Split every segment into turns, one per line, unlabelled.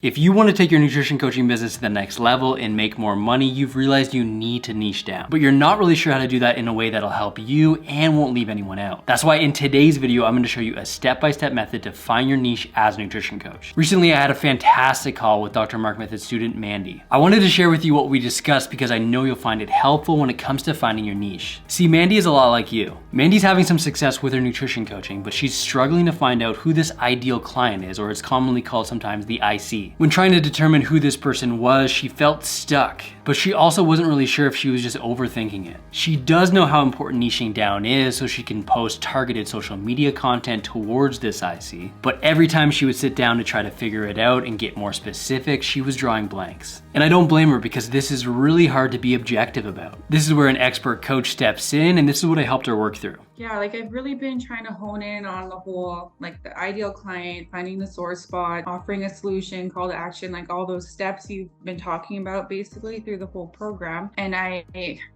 If you want to take your nutrition coaching business to the next level and make more money, you've realized you need to niche down, but you're not really sure how to do that in a way that'll help you and won't leave anyone out. That's why in today's video, I'm going to show you a step-by-step method to find your niche as a nutrition coach. Recently, I had a fantastic call with Dr. Mark Method student Mandy. I wanted to share with you what we discussed because I know you'll find it helpful when it comes to finding your niche. See, Mandy is a lot like you. Mandy's having some success with her nutrition coaching, but she's struggling to find out who this ideal client is, or it's commonly called sometimes the IC. When trying to determine who this person was, she felt stuck, but she also wasn't really sure if she was just overthinking it. She does know how important niching down is, so she can post targeted social media content towards this IC, but every time she would sit down to try to figure it out and get more specific, she was drawing blanks. And I don't blame her, because this is really hard to be objective about. This is where an expert coach steps in, and this is what I helped her work through.
Yeah, I've really been trying to hone in on the whole, the ideal client, finding the sore spot, offering a solution, call to action, all those steps you've been talking about basically through the whole program. And I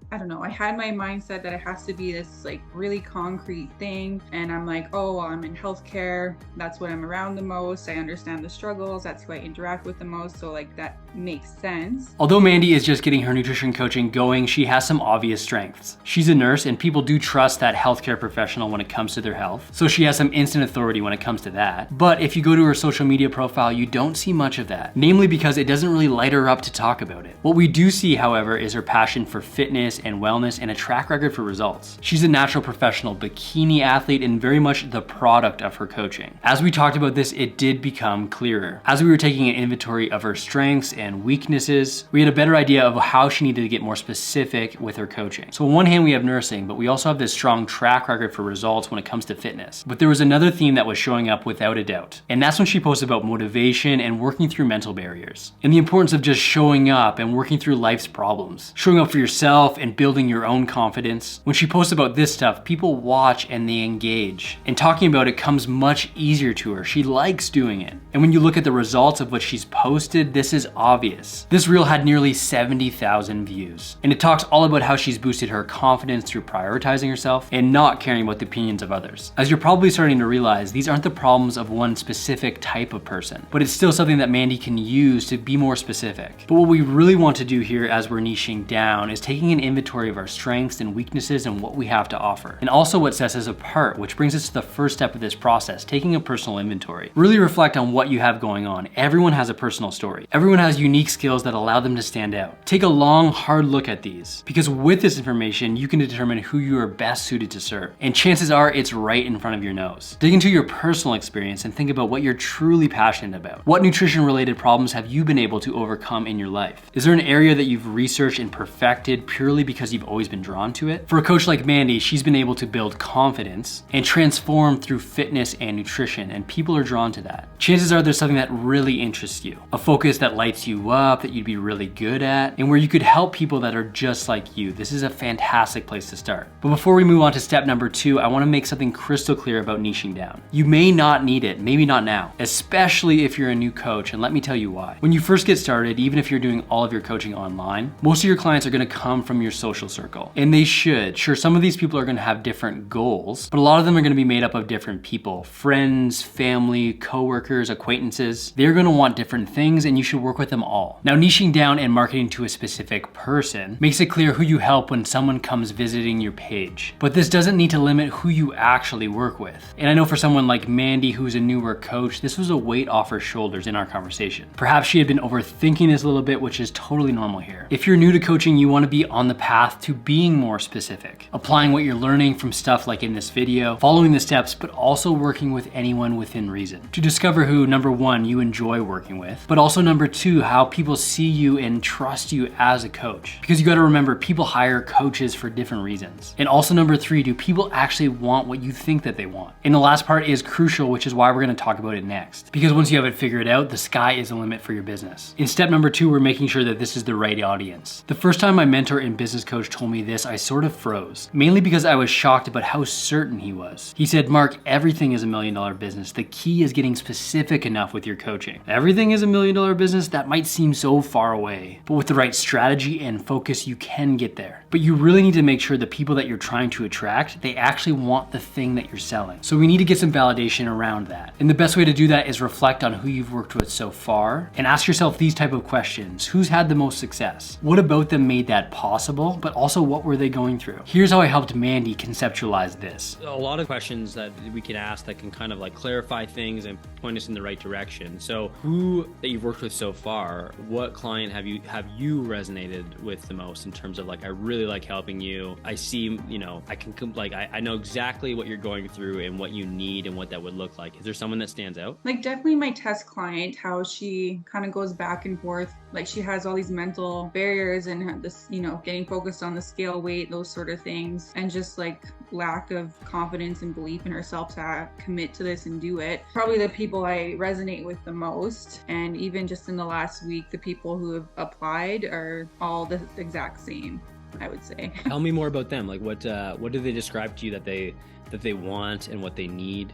don't know, I had my mindset that it has to be this really concrete thing. And I'm oh, well, I'm in healthcare. That's what I'm around the most. I understand the struggles. That's who I interact with the most. So that makes sense.
Although Mandy is just getting her nutrition coaching going, she has some obvious strengths. She's a nurse, and people do trust that healthcare professional when it comes to their health. So she has some instant authority when it comes to that. But if you go to her social media profile, you don't see much of that. Namely because it doesn't really light her up to talk about it. What we do see, however, is her passion for fitness and wellness and a track record for results. She's a natural professional bikini athlete and very much the product of her coaching. As we talked about this, it did become clearer. As we were taking an inventory of her strengths and weaknesses, we had a better idea of how she needed to get more specific with her coaching. So on one hand, we have nursing, but we also have this strong track record for results when it comes to fitness. But there was another theme that was showing up without a doubt. And that's when she posted about motivation and working through mental barriers. And the importance of just showing up and working through life's problems. Showing up for yourself and building your own confidence. When she posts about this stuff, people watch and they engage. And talking about it comes much easier to her. She likes doing it. And when you look at the results of what she's posted, this is obvious. This reel had nearly 70,000 views. And it talks all about how she's boosted her confidence through prioritizing herself and not caring about the opinions of others. As you're probably starting to realize, these aren't the problems of one specific type of person, but it's still something that Mandy can use to be more specific. But what we really want to do here as we're niching down is taking an inventory of our strengths and weaknesses and what we have to offer. And also what sets us apart, which brings us to the first step of this process, taking a personal inventory. Really reflect on what you have going on. Everyone has a personal story. Everyone has unique skills that allow them to stand out. Take a long, hard look at these, because with this information, you can determine who you are best suited to serve. And chances are it's right in front of your nose. Dig into your personal experience and think about what you're truly passionate about. What nutrition-related problems have you been able to overcome in your life? Is there an area that you've researched and perfected purely because you've always been drawn to it? For a coach like Mandy, she's been able to build confidence and transform through fitness and nutrition, and people are drawn to that. Chances are there's something that really interests you, a focus that lights you up, that you'd be really good at, and where you could help people that are just like you. This is a fantastic place to start. But before we move on to step number 2, I want to make something crystal clear about niching down. You may not need it, maybe not now, especially if you're a new coach, and let me tell you why. When you first get started, even if you're doing all of your coaching online, most of your clients are going to come from your social circle, and they should. Sure, some of these people are going to have different goals, but a lot of them are going to be made up of different people, friends, family, coworkers, acquaintances. They're going to want different things, and you should work with them all. Now, niching down and marketing to a specific person makes it clear who you help when someone comes visiting your page. But this doesn't need to limit who you actually work with. And I know for someone like Mandy, who's a newer coach, this was a weight off her shoulders in our conversation. Perhaps she had been overthinking this a little bit, which is totally normal here. If you're new to coaching, you want to be on the path to being more specific, applying what you're learning from stuff like in this video, following the steps, but also working with anyone within reason to discover who, number 1, you enjoy working with, but also number 2, how people see you and trust you as a coach. Because you got to remember, people hire coaches for different reasons. And also number 3, do people actually want what you think that they want? And the last part is crucial, which is why we're going to talk about it next. Because once you have it figured out, the sky is the limit for your business. In step number 2, we're making sure that this is the right audience. The first time my mentor in business business coach told me this, I sort of froze, mainly because I was shocked about how certain he was. He said, Mark, everything is $1 million business. The key is getting specific enough with your coaching. Everything is $1 million business? That might seem so far away, but with the right strategy and focus, you can get there. But you really need to make sure the people that you're trying to attract, they actually want the thing that you're selling. So we need to get some validation around that. And the best way to do that is reflect on who you've worked with so far and ask yourself these type of questions. Who's had the most success? What about them made that possible? But also, what were they going through? Here's how I helped Mandy conceptualize this.
A lot of questions that we can ask that can kind of like clarify things and point us in the right direction. So who that you've worked with so far, what client have you resonated with the most in terms of like, I really like helping you. I see, I know exactly what you're going through and what you need and what that would look like. Is there someone that stands out?
Like definitely my test client, how she kind of goes back and forth. Like she has all these mental barriers and this, getting focused on the scale, weight, those sort of things. And just like lack of confidence and belief in herself to commit to this and do it. Probably the people I resonate with the most. And even just in the last week, the people who have applied are all the exact same, I would say.
Tell me more about them. Like what do they describe to you that they want and what they need?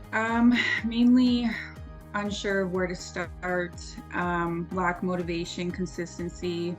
Mainly unsure of where to start, lack motivation, consistency.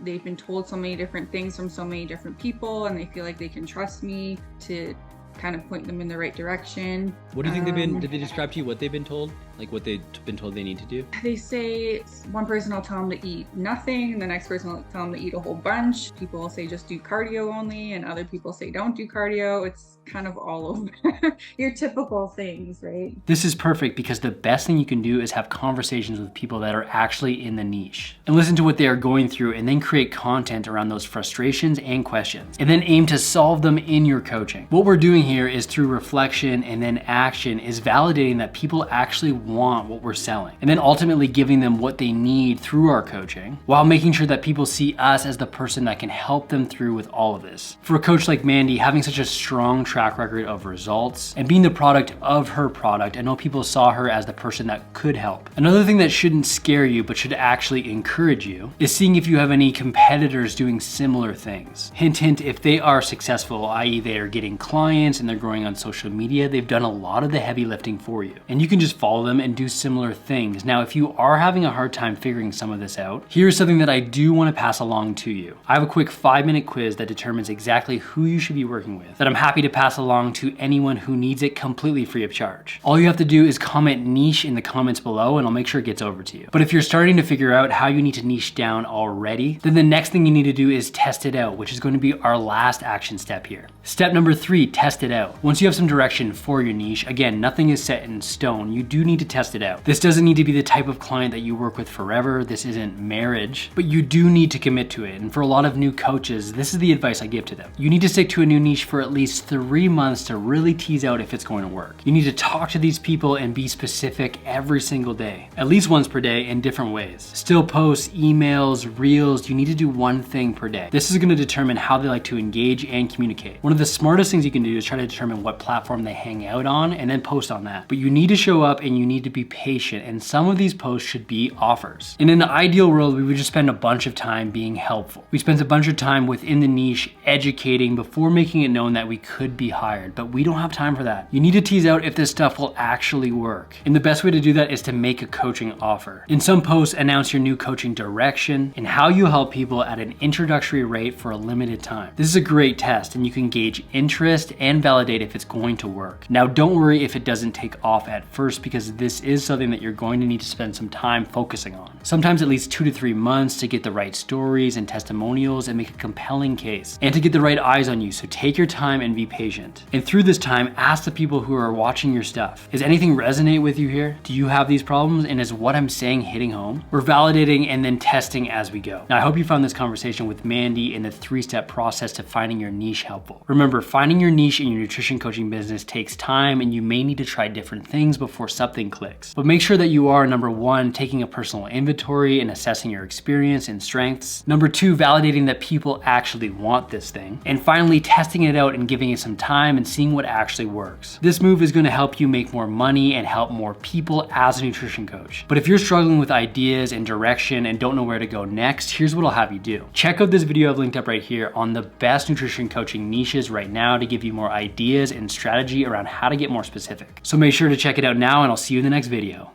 They've been told so many different things from so many different people, and they feel like they can trust me to kind of point them in the right direction.
What do you think did they describe to you what they've been told? Like what they've been told they need to do?
They say one person will tell them to eat nothing, and the next person will tell them to eat a whole bunch. People will say just do cardio only, and other people say don't do cardio. It's kind of all over. Your typical things, right?
This is perfect because the best thing you can do is have conversations with people that are actually in the niche and listen to what they are going through, and then create content around those frustrations and questions, and then aim to solve them in your coaching. What we're doing here is through reflection and then action is validating that people actually want what we're selling, and then ultimately giving them what they need through our coaching, while making sure that people see us as the person that can help them through with all of this. For a coach like Mandy, having such a strong track record of results and being the product of her product, I know people saw her as the person that could help. Another thing that shouldn't scare you but should actually encourage you is seeing if you have any competitors doing similar things. Hint, hint, if they are successful, i.e. they are getting clients and they're growing on social media, they've done a lot of the heavy lifting for you, and you can just follow them and do similar things. Now, if you are having a hard time figuring some of this out, here's something that I do want to pass along to you. I have a quick 5-minute quiz that determines exactly who you should be working with, that I'm happy to pass along to anyone who needs it completely free of charge. All you have to do is comment niche in the comments below, and I'll make sure it gets over to you. But if you're starting to figure out how you need to niche down already, then the next thing you need to do is test it out, which is going to be our last action step here. Step number 3, test it out. Once you have some direction for your niche, again, nothing is set in stone. You do need to test it out. This doesn't need to be the type of client that you work with forever. This isn't marriage, but you do need to commit to it. And for a lot of new coaches, this is the advice I give to them. You need to stick to a new niche for at least 3 months to really tease out if it's going to work. You need to talk to these people and be specific every single day, at least once per day in different ways. Still posts, emails, reels, you need to do one thing per day. This is going to determine how they like to engage and communicate. One of the smartest things you can do is try to determine what platform they hang out on and then post on that. But you need to show up and you need to be patient, and some of these posts should be offers. And in the ideal world, we would just spend a bunch of time being helpful. We spend a bunch of time within the niche educating before making it known that we could be hired, but we don't have time for that. You need to tease out if this stuff will actually work. And the best way to do that is to make a coaching offer. In some posts, announce your new coaching direction and how you help people at an introductory rate for a limited time. This is a great test, and you can gauge interest and validate if it's going to work. Now, don't worry if it doesn't take off at first, because this is something that you're going to need to spend some time focusing on. Sometimes at least 2 to 3 months to get the right stories and testimonials and make a compelling case, and to get the right eyes on you. So take your time and be patient. And through this time, ask the people who are watching your stuff, is anything resonate with you here? Do you have these problems? And is what I'm saying hitting home? We're validating and then testing as we go. Now, I hope you found this conversation with Mandy and the 3-step process to finding your niche helpful. Remember, finding your niche in your nutrition coaching business takes time, and you may need to try different things before something everything clicks. But make sure that you are, number one, taking a personal inventory and assessing your experience and strengths. Number two, validating that people actually want this thing. And finally, testing it out and giving it some time and seeing what actually works. This move is going to help you make more money and help more people as a nutrition coach. But if you're struggling with ideas and direction and don't know where to go next, here's what I'll have you do. Check out this video I've linked up right here on the best nutrition coaching niches right now to give you more ideas and strategy around how to get more specific. So make sure to check it out now, and I'll see you in the next video.